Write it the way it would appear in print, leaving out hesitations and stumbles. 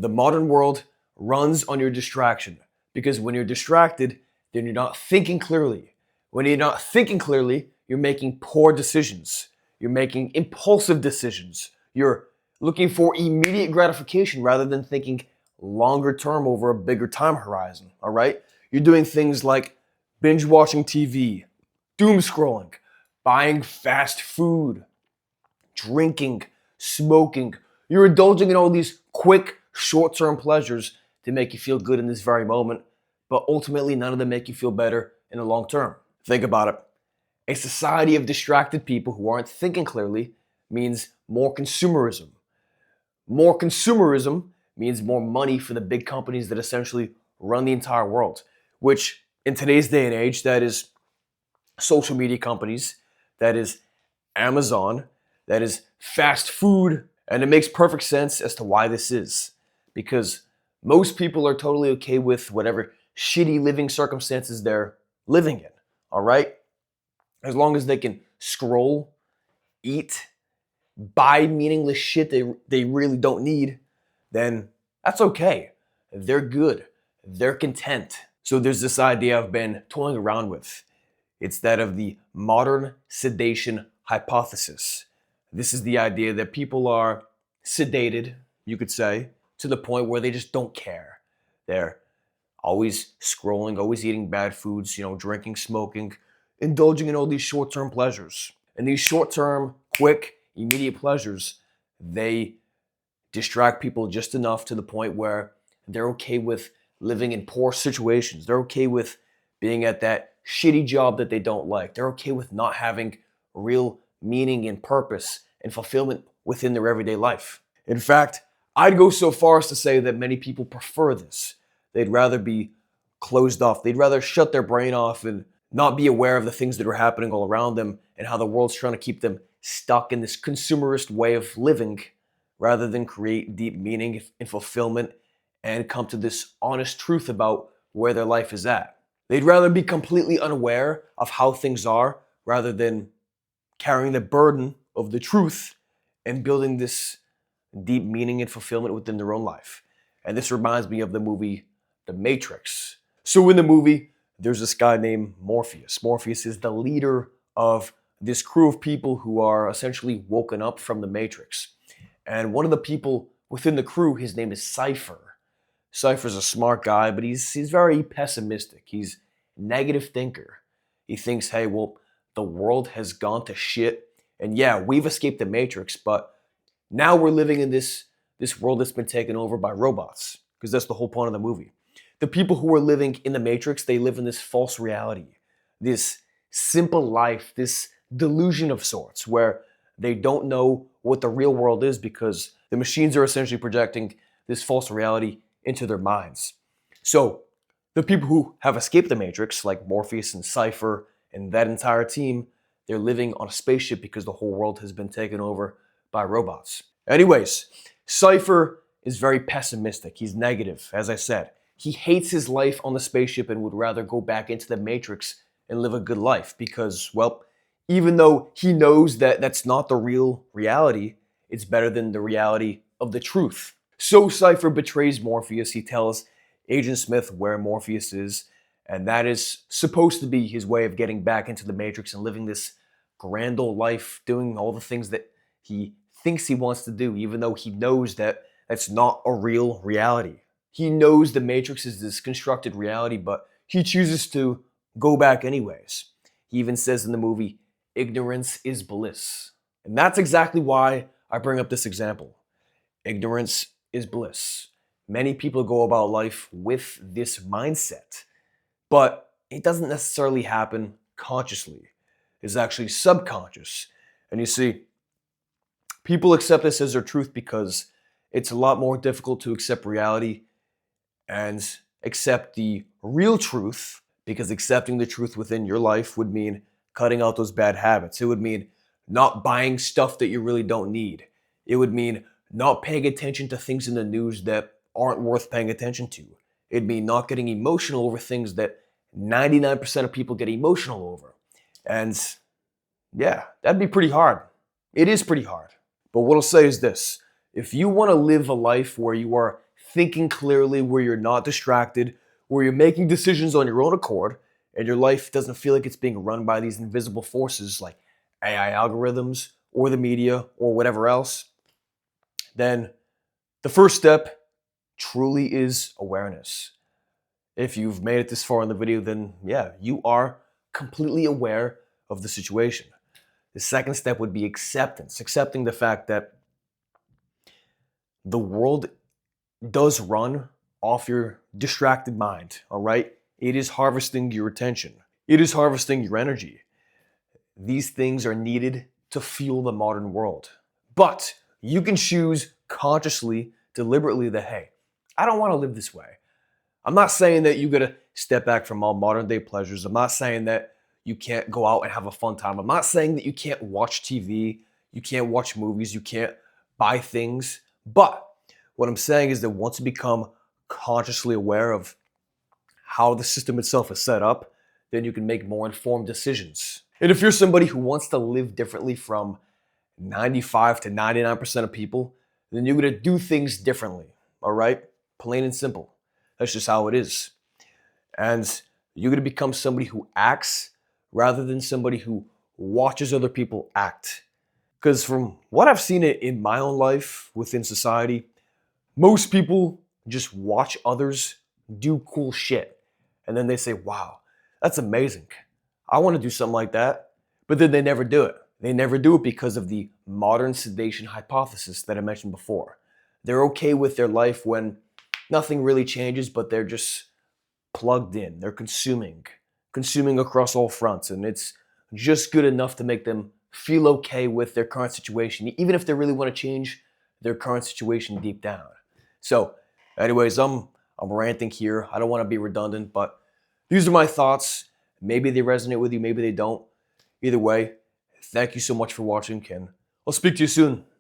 The modern world runs on your distraction because when you're distracted, then you're not thinking clearly. When you're not thinking clearly, you're making poor decisions. You're making impulsive decisions. You're looking for immediate gratification rather than thinking longer term over a bigger time horizon, all right? You're doing things like binge watching TV, doom scrolling, buying fast food, drinking, smoking. You're indulging in all these quick, short-term pleasures to make you feel good in this very moment, but ultimately none of them make you feel better in the long term. Think about it. A society of distracted people who aren't thinking clearly means more consumerism. More consumerism means more money for the big companies that essentially run the entire world, which in today's day and age, that is social media companies, that is Amazon, that is fast food, and it makes perfect sense as to why this is. Because most people are totally okay with whatever shitty living circumstances they're living in, all right? As long as they can scroll, eat, buy meaningless shit they really don't need, then that's okay. They're good. They're content. So there's this idea I've been toying around with. It's that of the Modern Sedation Hypothesis. This is the idea that people are sedated, you could say, to the point where they just don't care. They're always scrolling, always eating bad foods, drinking, smoking, indulging in all these short-term pleasures. And these short-term, quick, immediate pleasures, they distract people just enough to the point where they're okay with living in poor situations. They're okay with being at that shitty job that they don't like. They're okay with not having real meaning and purpose and fulfillment within their everyday life. In fact, I'd go so far as to say that many people prefer this. They'd rather be closed off. They'd rather shut their brain off and not be aware of the things that are happening all around them and how the world's trying to keep them stuck in this consumerist way of living rather than create deep meaning and fulfillment and come to this honest truth about where their life is at. They'd rather be completely unaware of how things are rather than carrying the burden of the truth and building this deep meaning and fulfillment within their own life. And this reminds me of the movie The Matrix. So in the movie, there's this guy named Morpheus. Morpheus is the leader of this crew of people who are essentially woken up from the Matrix. And one of the people within the crew, his name is Cypher. Cypher's a smart guy, but he's very pessimistic. He's a negative thinker. He thinks, hey, well, the world has gone to shit. And yeah, we've escaped the Matrix, but now we're living in this world that's been taken over by robots. Because that's the whole point of the movie. The people who are living in the Matrix, they live in this false reality. This simple life, this delusion of sorts, where they don't know what the real world is because the machines are essentially projecting this false reality into their minds. So the people who have escaped the Matrix, like Morpheus and Cypher and that entire team, they're living on a spaceship because the whole world has been taken over by robots. Anyways, Cypher is very pessimistic. He's negative, as I said. He hates his life on the spaceship and would rather go back into the Matrix and live a good life because, well, even though he knows that that's not the real reality, it's better than the reality of the truth. So Cypher betrays Morpheus. He tells Agent Smith where Morpheus is, and that is supposed to be his way of getting back into the Matrix and living this grand old life, doing all the things that he thinks he wants to do, even though he knows that that's not a real reality. He knows the Matrix is this constructed reality, but he chooses to go back anyways. He even says in the movie, ignorance is bliss. And that's exactly why I bring up this example. Ignorance is bliss. Many people go about life with this mindset, but it doesn't necessarily happen consciously. It's actually subconscious. And you see, people accept this as their truth because it's a lot more difficult to accept reality and accept the real truth, because accepting the truth within your life would mean cutting out those bad habits. It would mean not buying stuff that you really don't need. It would mean not paying attention to things in the news that aren't worth paying attention to. It'd mean not getting emotional over things that 99% of people get emotional over. And yeah, that'd be pretty hard. It is pretty hard. But what I'll say is this. If you want to live a life where you are thinking clearly, where you're not distracted, where you're making decisions on your own accord, and your life doesn't feel like it's being run by these invisible forces like AI algorithms or the media or whatever else, then the first step truly is awareness. If you've made it this far in the video, then yeah, you are completely aware of the situation. The second step would be acceptance, accepting the fact that the world does run off your distracted mind, all right? It is harvesting your attention. It is harvesting your energy. These things are needed to fuel the modern world. But you can choose consciously, deliberately that, hey, I don't want to live this way. I'm not saying that you gotta step back from all modern day pleasures. I'm not saying that you can't go out and have a fun time. I'm not saying that you can't watch TV, you can't watch movies, you can't buy things. But what I'm saying is that once you become consciously aware of how the system itself is set up, then you can make more informed decisions. And if you're somebody who wants to live differently from 95 to 99% of people, then you're gonna do things differently, all right? Plain and simple. That's just how it is. And you're gonna become somebody who acts rather than somebody who watches other people act. Because from what I've seen in my own life within society, most people just watch others do cool shit. And then they say, wow, that's amazing. I want to do something like that. But then they never do it. They never do it because of the modern sedation hypothesis that I mentioned before. They're okay with their life when nothing really changes, but they're just plugged in. They're consuming across all fronts. And it's just good enough to make them feel okay with their current situation, even if they really want to change their current situation deep down. So anyways, I'm ranting here. I don't want to be redundant, but these are my thoughts. Maybe they resonate with you, maybe they don't. Either way, thank you so much for watching, and I'll speak to you soon.